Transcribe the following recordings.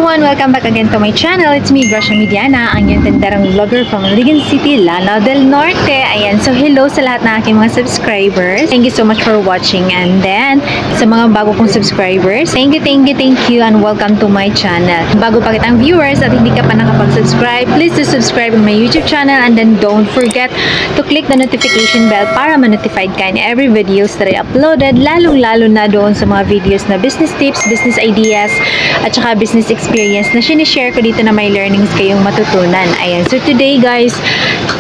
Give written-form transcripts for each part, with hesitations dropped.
everyone! Welcome back again to my channel. It's me, Gracia Mediana, ang yung tenderang vlogger from Ligan City, Lanao del Norte. Ayan, so hello sa lahat ng aking mga subscribers. Thank you so much for watching. And then, sa mga bago kong subscribers, thank you, and welcome to my channel. Bago pa kitang viewers at hindi ka pa nakapag-subscribe, please do subscribe on my YouTube channel and then don't forget to click the notification bell para ma-notified ka in every videos that I uploaded, lalong-lalo na doon sa mga videos na business tips, business ideas, at saka business experience na sinishare ko dito na may learnings kayong matutunan. Ayan. So today guys,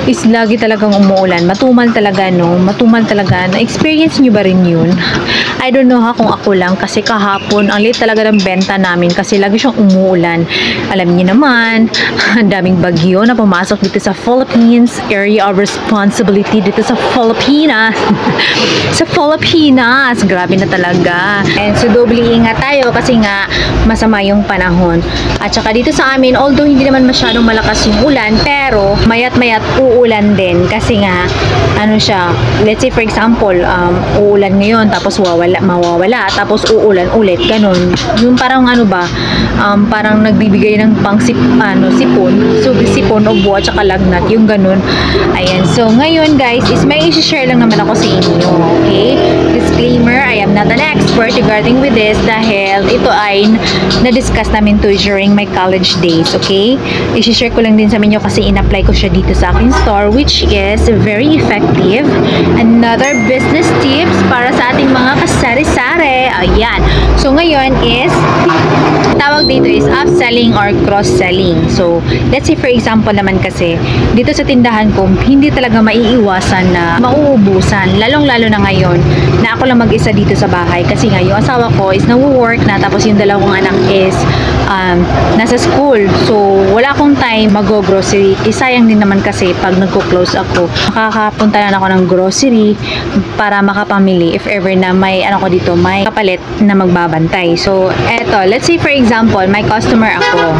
is lagi talagang umuulan. Matumal talaga, no? Matumal talaga. Na-experience nyo ba rin yun? I don't know ha kung ako lang kasi kahapon, ang late talaga ng benta namin kasi lagi siyang umuulan. Alam niyo naman, ang daming bagyo na pumasok dito sa Philippines. Area of responsibility dito sa Pilipinas. Sa Pilipinas. Grabe na talaga. And so doble ingat tayo kasi nga masama yung panahon. At saka dito sa amin, although hindi naman masyadong malakas yung ulan, pero mayat-mayat uulan din kasi nga, ano siya, let's say for example, uulan ngayon, tapos mawawala, tapos uulan ulit, ganun. Yung parang ano ba, parang nagbibigay ng sipon, so sipon o buwa, tsaka lagnat, yung ganun. Ayan, so ngayon guys, is may i-share lang naman ako sa inyo, okay? Disclaimer, I am not an expert regarding with this dahil ito ay na-discuss namin to during my college days, okay? I-share ko lang din sa inyo kasi in-apply ko siya dito sa aking store, which is very effective. Another business tips para sa ating mga kasari-sari. Ayan. So, ngayon is, tawag dito is upselling or cross-selling. So, let's say for example naman kasi, dito sa tindahan ko, hindi talaga maiiwasan na mauubusan. Lalong-lalo na ngayon, na ako lang mag-isa dito sa bahay. Kasi nga, yung asawa ko is nawo-work na, tapos yung dalawang anak is nasa school. So, wala akong time mag-grocery. Isayang din naman kasi pag nagko-close ako, makakapunta na ako ng grocery para makapamili if ever na may ano ko dito, may kapalit na magbabantay. So, eto, let's say for example, may customer ako.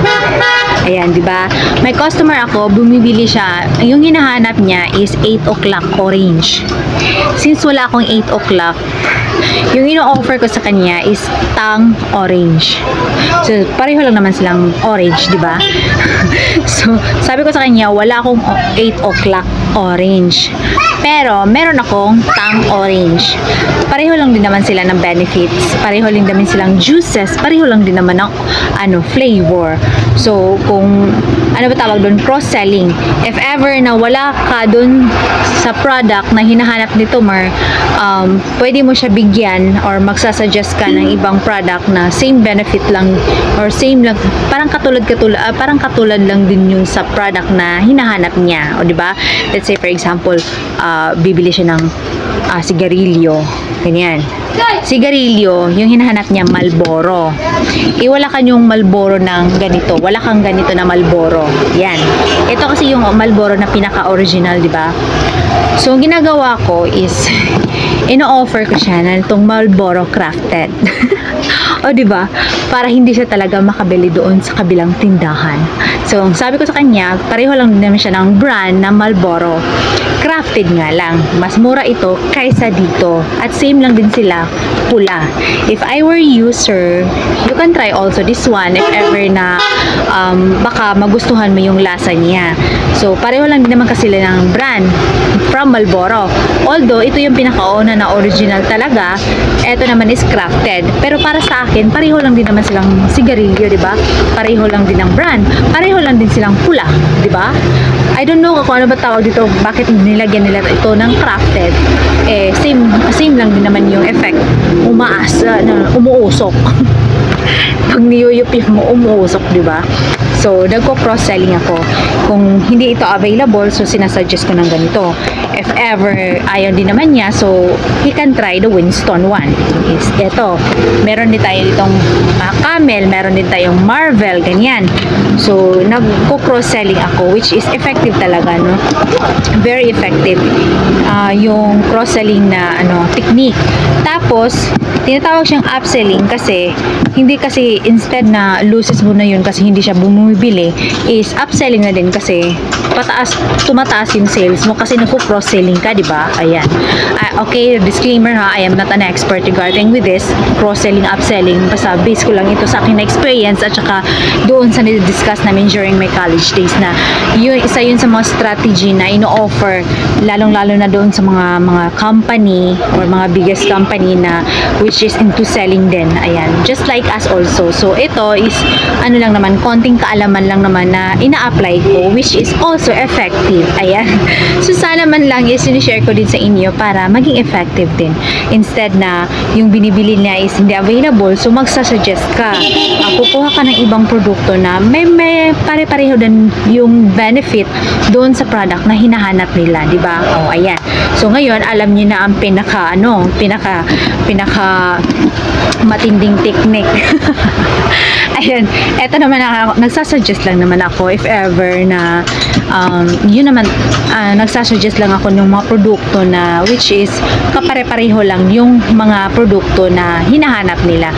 Ayan, di ba? May customer ako, bumibili siya. Yung hinahanap niya is 8 o'clock orange. Since wala akong 8 o'clock, yung ino-offer ko sa kanya is tang orange. So, pareho lang naman silang orange, di ba? So, sabi ko sa kanya, wala akong 8 o'clock orange. Pero, meron akong tang orange. Pareho lang din naman sila ng benefits. Pareho lang din naman silang juices. Pareho lang din naman ng flavor. So, kung ano ba tawag doon? Cross-selling. If ever na wala ka doon sa product na hinahanap ni Tomar, pwede mo siya bigyan or magsasuggest ka ng ibang product na same benefit lang or same lang, parang katulad lang din yung sa product na hinahanap niya. O, di ba? Let's say, for example, bibili siya ng sigarilyo. Ganyan. Sigarilyo, yung hinahanap niya, Marlboro. Wala ka yung Marlboro ng ganito. Wala kang ganito na Marlboro. Yan. Ito kasi yung Marlboro na pinaka-original, di ba? So, ang ginagawa ko is, ino-offer ko siya na itong Marlboro Crafted. O, di ba? Para hindi siya talaga makabili doon sa kabilang tindahan. So, sabi ko sa kanya, pareho lang din naman siya ng brand na Marlboro. Crafted nga lang. Mas mura ito kaysa dito. At same lang din sila, pula. If I were you, sir, you can try also this one if ever na baka magustuhan mo yung lasa niya. So, pareho lang din naman kasi sila ng brand from Marlboro. Although, ito yung pinakauna na original talaga, ito naman is crafted. Pero para sa akin, pareho lang din naman silang sigarilyo, di ba? Pareho lang din ng brand. Pareho lang din silang pula, di ba? I don't know kung ano ba tawag dito, bakit nilagyan nila ito ng crafted. Same lang din naman yung effect. Umuusok. Pag niyuyupin mo, umuusok, di ba? So, nagko-cross-selling ako. Kung hindi ito available, so sinasuggest ko ng ganito. If ever ayaw din naman niya, so he can try the Winston one. Is ito. Meron din tayo ditong Camel, meron din tayong Marvel, ganyan. So, nagko-cross-selling ako, which is effective talaga, no? Very effective. Yung cross-selling na technique. Tapos, tinatawag siyang upselling kasi hindi kasi instead na loses mo na yun kasi hindi siya bumibili, is upselling na din kasi tumataas yung sales mo kasi nagko-cross-selling ka, di ba? Ayan. Okay, disclaimer ha, I am not an expert regarding with this, cross-selling, upselling, basta base ko lang ito sa aking experience at saka doon sa nidiscuss namin during my college days na yun, isa yun sa mga strategy na ino-offer, lalong-lalo na doon sa mga company or mga biggest company na which is into selling din. Ayan. Just like us also. So, ito is, ano lang naman, konting kaalaman lang naman na ina-apply ko, which is also effective. Ayan. So, sana man lang is sinishare ko din sa inyo para maging effective din. Instead na yung binibili niya is hindi available, so magsasuggest ka. Kukuha ka ng ibang produkto na may pare-pareho din yung benefit doon sa product na hinahanap nila, di ba? Oh, ayan. So, ngayon, alam niyo na ang pinaka matinding technique. Ayan, eto naman ako, nagsasuggest lang naman ako if ever na yun naman, nagsasuggest lang ako ng mga produkto na which is kapare-pareho lang yung mga produkto na hinahanap nila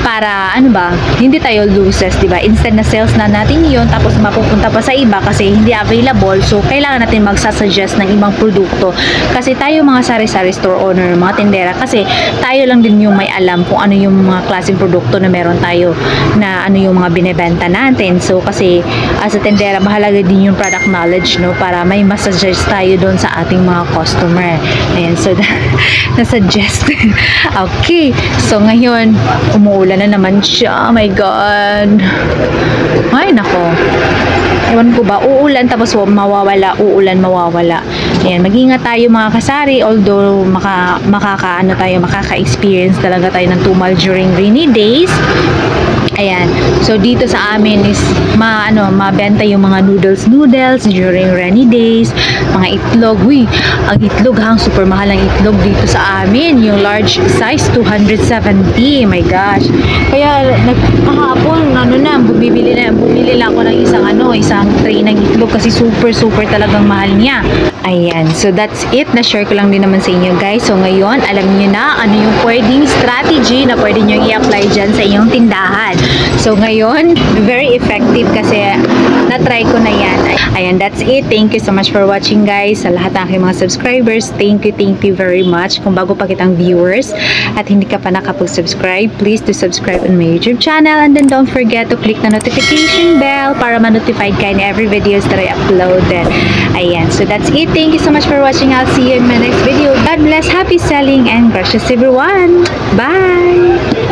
para ano ba, hindi tayo loses, di ba? Instead na sales na natin yun tapos mapupunta pa sa iba kasi hindi available, so kailangan natin magsasuggest ng ibang produkto kasi tayo mga sari-sari store owner, mga tindera, kasi tayo lang din yung may alam kung ano yung mga klaseng produkto na meron tayo, na ano yung mga binebenta natin. So kasi as a tindera, mahalaga din yung product knowledge, no, para may masuggest tayo doon sa ating mga customer. Ayan, so nasuggest. Okay, so ngayon umuulan na naman siya. Oh my god, ay nako, ewan ko ba, uulan tapos mawawala, uulan mawawala. Ayan, mag-ingat tayo mga kasari, although makaka-experience talaga tayo ng tumal during rainy days. Ayan, so dito sa amin is mabenta yung mga noodles during rainy days, mga itlog. Uy, ang itlog super mahal ang itlog dito sa amin, yung large size 270. My gosh, kaya kahapon bumili lang ako ng isang tray ng itlog kasi super talagang mahal niya. Ayan, so that's it, na-share ko lang din naman sa inyo guys. So ngayon, alam niyo na ano yung pwedeng strategy na pwede nyo i-apply dyan sa inyong tindahan. So ngayon, very effective kasi na-try ko na yan. Ayan, that's it. Thank you so much for watching guys. Sa lahat ng aking mga subscribers, thank you very much. Kung bago pa kitang viewers at hindi ka pa nakapag-subscribe, please do subscribe on my YouTube channel, and then don't forget to click the notification bell para ma-notified ka in every videos that I uploaded. Ayan, so that's it. Thank you so much for watching. I'll see you in my next video. God bless, happy selling, and gracious everyone. Bye!